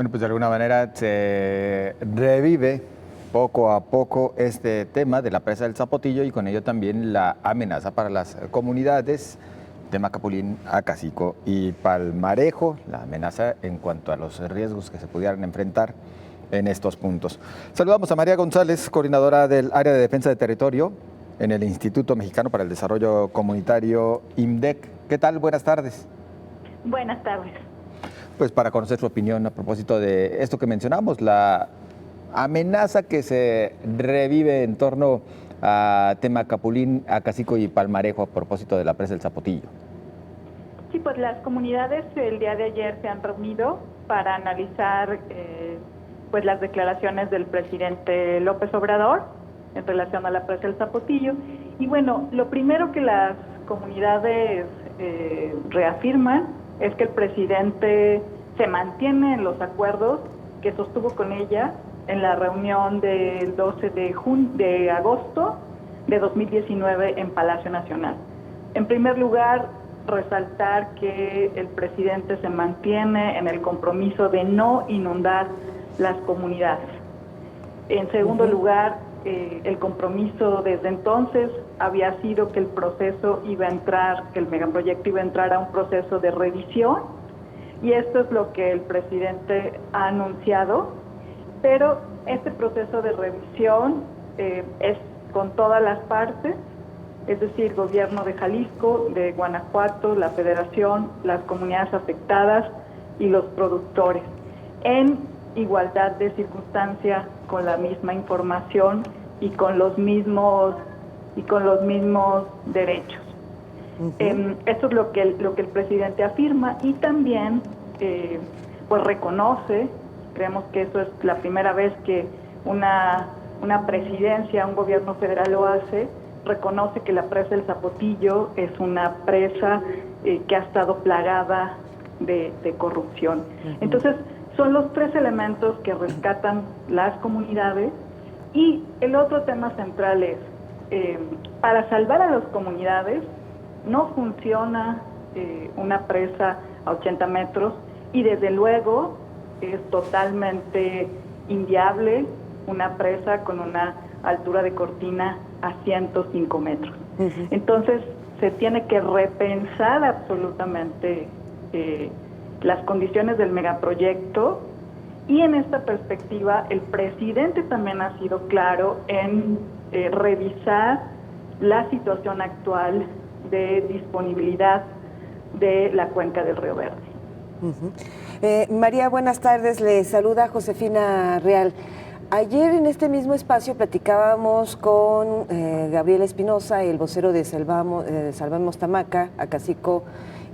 Bueno, pues de alguna manera se revive poco a poco este tema de la presa del Zapotillo y con ello también la amenaza para las comunidades de Macapulín, Acacico y Palmarejo, la amenaza en cuanto a los riesgos que se pudieran enfrentar en estos puntos. Saludamos a María González, coordinadora del Área de Defensa de Territorio en el Instituto Mexicano para el Desarrollo Comunitario, IMDEC. ¿Qué tal? Buenas tardes. Buenas tardes. Pues para conocer su opinión a propósito de esto que mencionamos, la amenaza que se revive en torno a Temacapulín, Acacico y Palmarejo a propósito de la presa del Zapotillo. Sí, pues las comunidades el día de ayer se han reunido para analizar pues las declaraciones del presidente López Obrador en relación a la presa del Zapotillo. Y bueno, lo primero que las comunidades reafirman es que el presidente se mantiene en los acuerdos que sostuvo con ella en la reunión del 12 de agosto de 2019 en Palacio Nacional. En primer lugar, resaltar que el presidente se mantiene en el compromiso de no inundar las comunidades. En segundo lugar, el compromiso desde entonces había sido que el proceso iba a entrar, que el megaproyecto iba a entrar a un proceso de revisión, y esto es lo que el presidente ha anunciado, pero este proceso de revisión es con todas las partes, es decir, gobierno de Jalisco, de Guanajuato, la Federación, las comunidades afectadas y los productores, en igualdad de circunstancia, con la misma información y con los mismos derechos. Esto es lo que el presidente afirma, y también pues reconoce, creemos que eso es la primera vez que una presidencia, un gobierno federal lo hace, reconoce que la presa del Zapotillo es una presa que ha estado plagada de corrupción. Entonces, son los tres elementos que rescatan las comunidades. Y el otro tema central es, para salvar a las comunidades, no funciona una presa a 80 metros, y desde luego es totalmente inviable una presa con una altura de cortina a 105 metros. Entonces, se tiene que repensar absolutamente las condiciones del megaproyecto, y en esta perspectiva el presidente también ha sido claro en revisar la situación actual de disponibilidad de la cuenca del Río Verde. María, buenas tardes, le saluda Josefina Real. Ayer en este mismo espacio platicábamos con Gabriel Espinosa, el vocero de Salvemos Tamaca, Acacico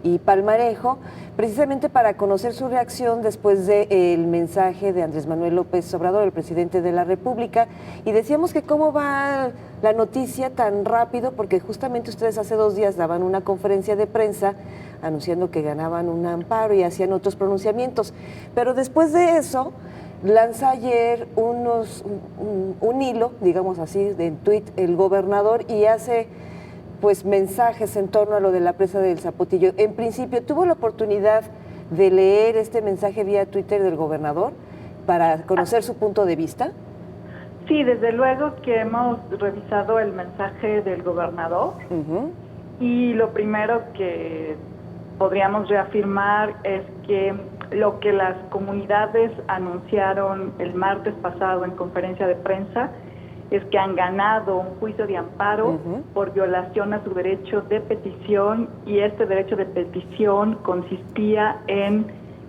y Palmarejo, precisamente para conocer su reacción después del mensaje de Andrés Manuel López Obrador, el presidente de la República, y decíamos que cómo va la noticia tan rápido, porque justamente ustedes hace 2 días daban una conferencia de prensa anunciando que ganaban un amparo y hacían otros pronunciamientos, pero después de eso lanza ayer un hilo, digamos así, en tuit el gobernador, y hace pues mensajes en torno a lo de la presa del Zapotillo. En principio, ¿tuvo la oportunidad de leer este mensaje vía Twitter del gobernador para conocer su punto de vista? Sí, desde luego que hemos revisado el mensaje del gobernador, y lo primero que podríamos reafirmar es que lo que las comunidades anunciaron el martes pasado en conferencia de prensa es que han ganado un juicio de amparo por violación a su derecho de petición, y este derecho de petición consistía en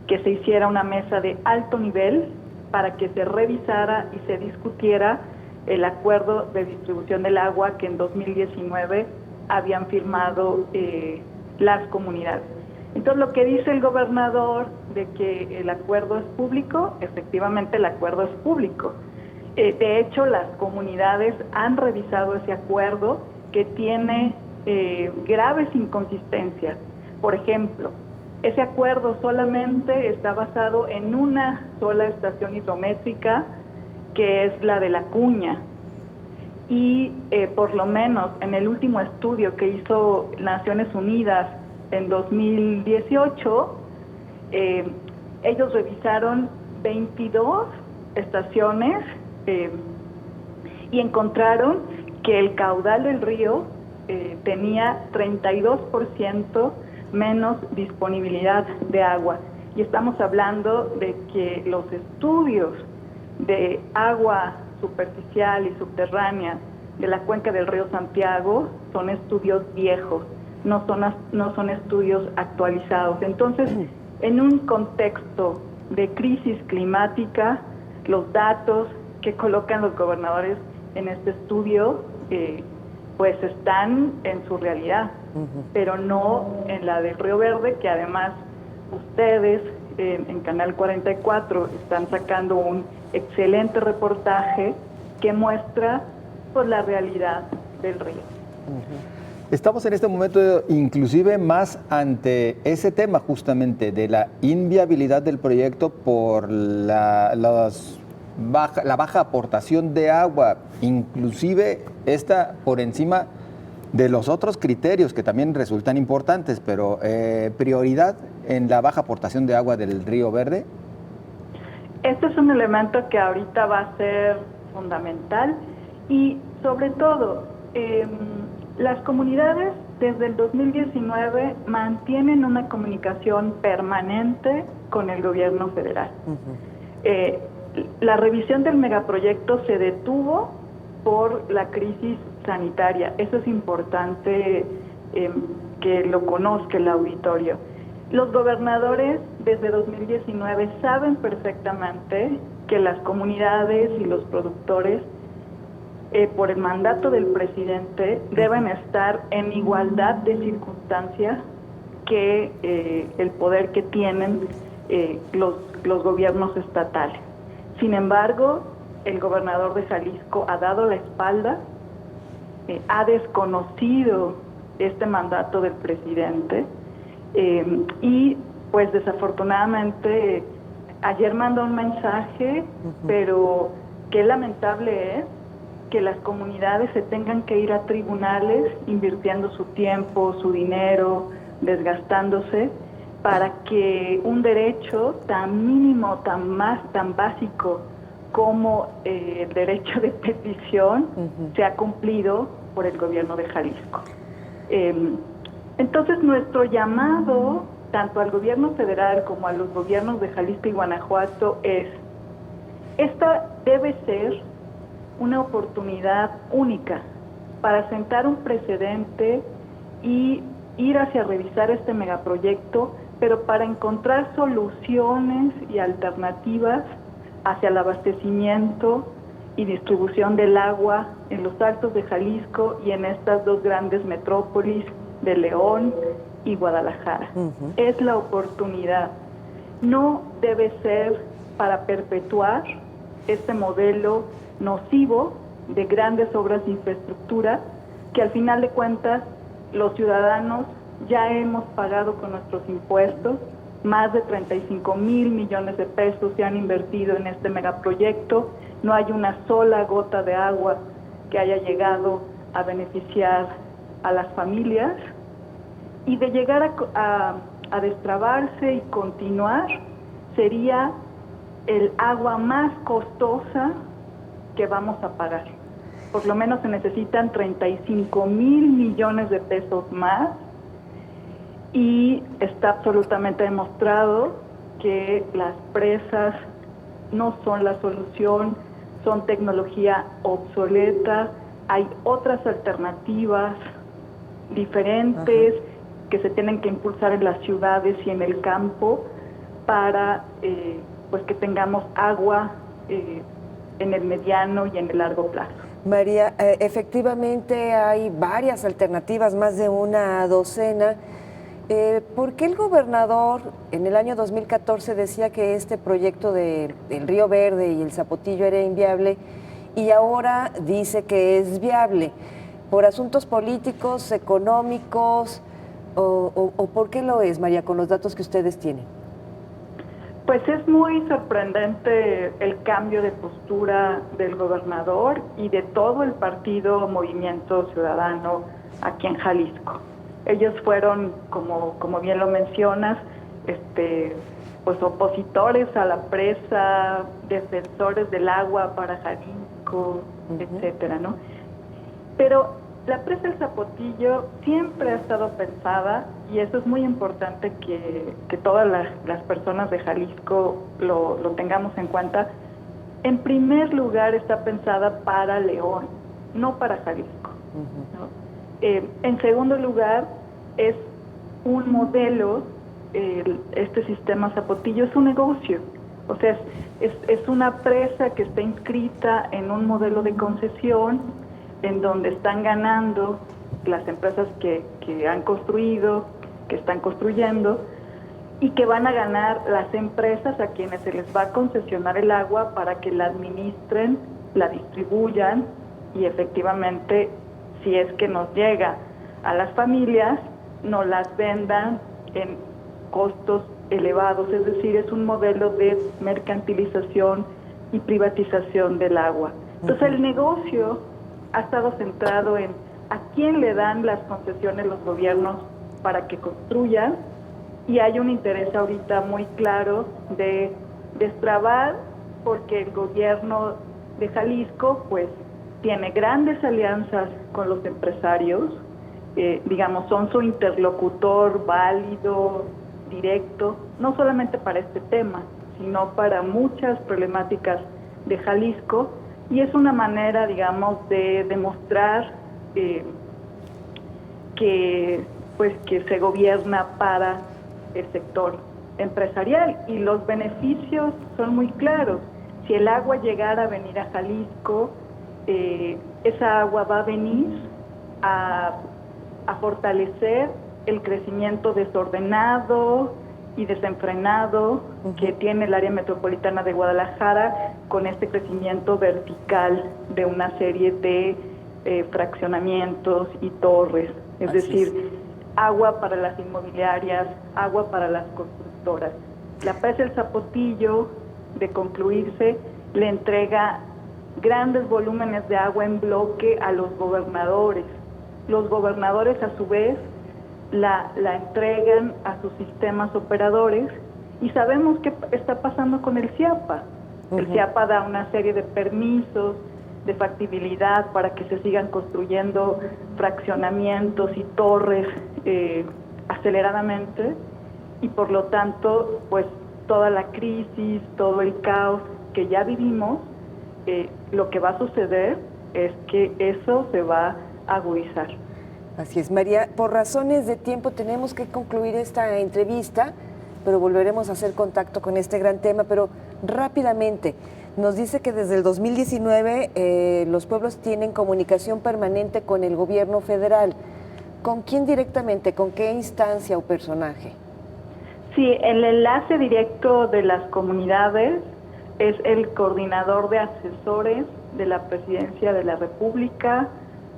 que se hiciera una mesa de alto nivel para que se revisara y se discutiera el acuerdo de distribución del agua que en 2019 habían firmado las comunidades. Entonces, lo que dice el gobernador de que el acuerdo es público, efectivamente el acuerdo es público. De hecho, las comunidades han revisado ese acuerdo, que tiene graves inconsistencias. Por ejemplo, ese acuerdo solamente está basado en una sola estación hidrométrica, que es la de La Cuña. Y por lo menos en el último estudio que hizo Naciones Unidas en 2018, ellos revisaron 22 estaciones y encontraron que el caudal del río tenía 32% menos disponibilidad de agua. Y estamos hablando de que los estudios de agua superficial y subterránea de la cuenca del río Santiago son estudios viejos, no son estudios actualizados. Entonces, en un contexto de crisis climática, los datos que colocan los gobernadores en este estudio pues están en su realidad, pero no en la del Río Verde, que además ustedes en Canal 44 están sacando un excelente reportaje que muestra pues la realidad del río. Estamos en este momento inclusive más ante ese tema justamente de la inviabilidad del proyecto por la baja aportación de agua, inclusive esta por encima de los otros criterios que también resultan importantes, pero prioridad en la baja aportación de agua del Río Verde. Este es un elemento que ahorita va a ser fundamental y sobre todo las comunidades desde el 2019 mantienen una comunicación permanente con el gobierno federal. La revisión del megaproyecto se detuvo por la crisis sanitaria. Eso es importante que lo conozca el auditorio. Los gobernadores desde 2019 saben perfectamente que las comunidades y los productores, por el mandato del presidente, deben estar en igualdad de circunstancias que el poder que tienen los gobiernos estatales. Sin embargo, el gobernador de Jalisco ha dado la espalda, ha desconocido este mandato del presidente y pues desafortunadamente ayer mandó un mensaje, pero qué lamentable es que las comunidades se tengan que ir a tribunales invirtiendo su tiempo, su dinero, desgastándose para que un derecho tan mínimo, tan básico como el derecho de petición sea cumplido por el gobierno de Jalisco. Entonces nuestro llamado tanto al gobierno federal como a los gobiernos de Jalisco y Guanajuato es: esta debe ser una oportunidad única para sentar un precedente y ir hacia revisar este megaproyecto, pero para encontrar soluciones y alternativas hacia el abastecimiento y distribución del agua en los altos de Jalisco y en estas dos grandes metrópolis de León y Guadalajara. Es la oportunidad. No debe ser para perpetuar este modelo nocivo de grandes obras de infraestructura que al final de cuentas los ciudadanos ya hemos pagado con nuestros impuestos. Más de 35,000 millones de pesos se han invertido en este megaproyecto. No hay una sola gota de agua que haya llegado a beneficiar a las familias. Y de llegar a destrabarse y continuar, sería el agua más costosa que vamos a pagar. Por lo menos se necesitan 35,000 millones de pesos más. Y está absolutamente demostrado que las presas no son la solución, son tecnología obsoleta. Hay otras alternativas diferentes que se tienen que impulsar en las ciudades y en el campo para pues que tengamos agua en el mediano y en el largo plazo. María, efectivamente hay varias alternativas, más de una docena. ¿Por qué el gobernador en el año 2014 decía que este proyecto del Río Verde y el Zapotillo era inviable y ahora dice que es viable? ¿Por asuntos políticos, económicos o por qué lo es, María, con los datos que ustedes tienen? Pues es muy sorprendente el cambio de postura del gobernador y de todo el partido Movimiento Ciudadano aquí en Jalisco. Ellos fueron, como bien lo mencionas, pues opositores a la presa, defensores del agua para Jalisco, etcétera, ¿no? Pero la presa del Zapotillo siempre ha estado pensada, y eso es muy importante que todas las personas de Jalisco lo tengamos en cuenta. En primer lugar está pensada para León, no para Jalisco, ¿no? En segundo lugar, es un modelo, este sistema Zapotillo es un negocio, o sea, es una presa que está inscrita en un modelo de concesión en donde están ganando las empresas que han construido, que están construyendo, y que van a ganar las empresas a quienes se les va a concesionar el agua para que la administren, la distribuyan y efectivamente, si es que nos llega a las familias, nos las vendan en costos elevados, es decir, es un modelo de mercantilización y privatización del agua. Entonces el negocio ha estado centrado en a quién le dan las concesiones los gobiernos para que construyan, y hay un interés ahorita muy claro de destrabar, porque el gobierno de Jalisco pues tiene grandes alianzas con los empresarios, digamos, son su interlocutor válido, directo, no solamente para este tema, sino para muchas problemáticas de Jalisco, y es una manera, digamos, de demostrar que se gobierna para el sector empresarial, y los beneficios son muy claros. Si el agua llegara a venir a Jalisco, esa agua va a venir a fortalecer el crecimiento desordenado y desenfrenado que tiene el área metropolitana de Guadalajara, con este crecimiento vertical de una serie de fraccionamientos y torres, es decir, agua para las inmobiliarias, agua para las constructoras. La presa del Zapotillo, de concluirse, le entrega grandes volúmenes de agua en bloque a los gobernadores. Los gobernadores, a su vez, la entregan a sus sistemas operadores, y sabemos qué está pasando con el CIAPA. El CIAPA da una serie de permisos de factibilidad para que se sigan construyendo fraccionamientos y torres aceleradamente, y por lo tanto, pues toda la crisis, todo el caos que ya vivimos, lo que va a suceder es que eso se va a agudizar. Así es, María. Por razones de tiempo tenemos que concluir esta entrevista, pero volveremos a hacer contacto con este gran tema. Pero rápidamente, nos dice que desde el 2019 los pueblos tienen comunicación permanente con el gobierno federal. ¿Con quién directamente? ¿Con qué instancia o personaje? Sí, el enlace directo de las comunidades es el coordinador de asesores de la Presidencia de la República,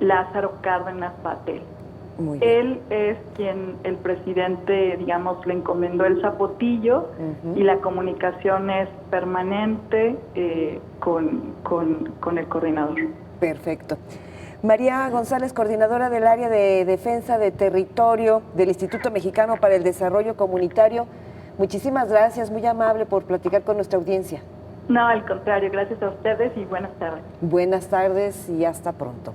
Lázaro Cárdenas Batel. Él es quien el presidente, digamos, le encomendó el Zapotillo, y la comunicación es permanente con el coordinador. Perfecto. María González, coordinadora del área de defensa de territorio del Instituto Mexicano para el Desarrollo Comunitario, muchísimas gracias, muy amable por platicar con nuestra audiencia. No, al contrario, gracias a ustedes y buenas tardes. Buenas tardes y hasta pronto.